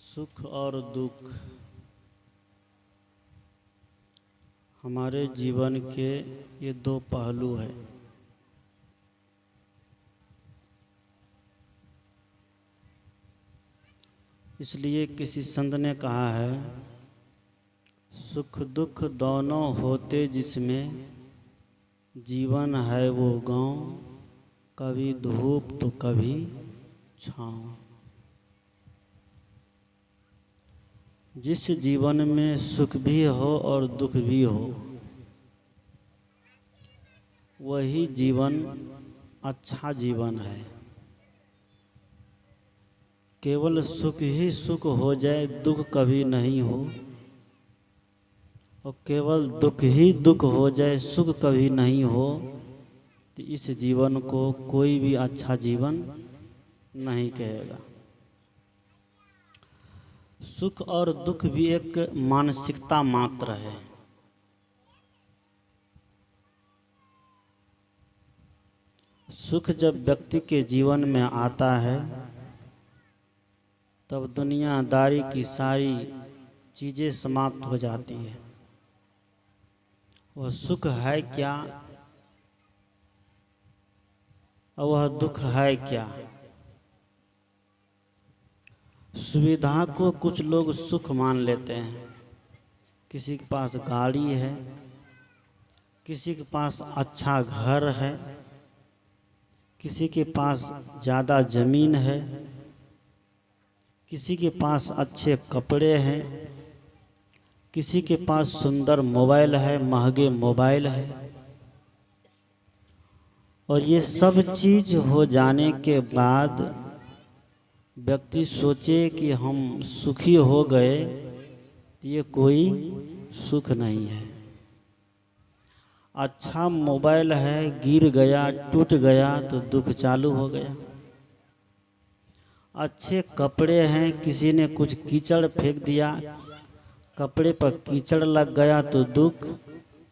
सुख और दुख हमारे जीवन के ये दो पहलू हैं। इसलिए किसी संत ने कहा है, सुख दुख दोनों होते जिसमें, जीवन है वो गाँव, कभी धूप तो कभी छाँव। जिस जीवन में सुख भी हो और दुख भी हो, वही जीवन अच्छा जीवन है। केवल सुख ही सुख हो जाए, दुख कभी नहीं हो, और केवल दुख ही दुख हो जाए, सुख कभी नहीं हो, तो इस जीवन को कोई भी अच्छा जीवन नहीं कहेगा। सुख और दुख भी एक मानसिकता मात्र है। सुख जब व्यक्ति के जीवन में आता है, तब दुनियादारी की सारी चीजें समाप्त हो जाती है। वह सुख है क्या और वह दुख है क्या? सुविधा को कुछ लोग सुख मान लेते हैं। किसी के पास गाड़ी है, किसी के पास अच्छा घर है, किसी के पास ज़्यादा ज़मीन है, किसी के पास अच्छे कपड़े हैं, किसी के पास सुंदर मोबाइल है, महंगे मोबाइल है। और ये सब चीज़ हो जाने के बाद व्यक्ति सोचे कि हम सुखी हो गए, तो ये कोई सुख नहीं है। अच्छा मोबाइल है, गिर गया टूट गया तो दुख चालू हो गया। अच्छे कपड़े हैं, किसी ने कुछ कीचड़ फेंक दिया, कपड़े पर कीचड़ लग गया तो दुख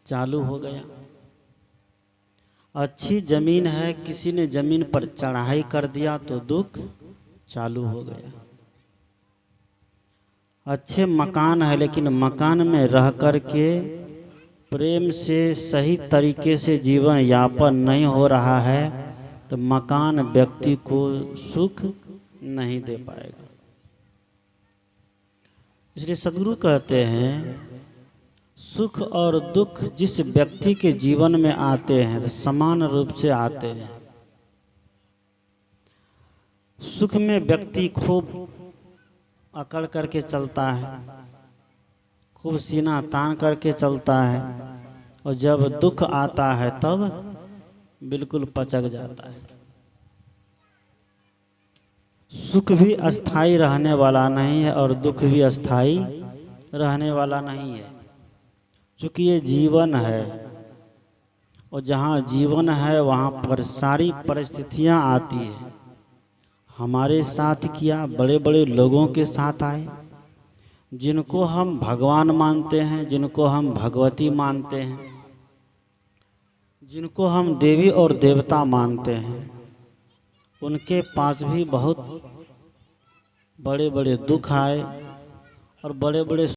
चालू हो गया। अच्छी जमीन है, किसी ने जमीन पर चढ़ाई कर दिया तो दुख चालू हो गया। अच्छे मकान है, लेकिन मकान में रह कर के प्रेम से सही तरीके से जीवन यापन नहीं हो रहा है, तो मकान व्यक्ति को सुख नहीं दे पाएगा। इसलिए सद्गुरु कहते हैं, सुख और दुख जिस व्यक्ति के जीवन में आते हैं तो समान रूप से आते हैं। सुख में व्यक्ति खूब अकड़ करके चलता है, खूब सीना तान करके चलता है, और जब दुख आता है तब बिल्कुल पचक जाता है। सुख भी अस्थाई रहने वाला नहीं है और दुख भी अस्थाई रहने वाला नहीं है, क्योंकि ये जीवन है, और जहाँ जीवन है वहाँ पर सारी परिस्थितियाँ आती हैं। हमारे साथ किया, बड़े बड़े लोगों के साथ आए, जिनको हम भगवान मानते हैं, जिनको हम भगवती मानते हैं, जिनको हम देवी और देवता मानते हैं, उनके पास भी बहुत बड़े बड़े दुख आए और बड़े बड़े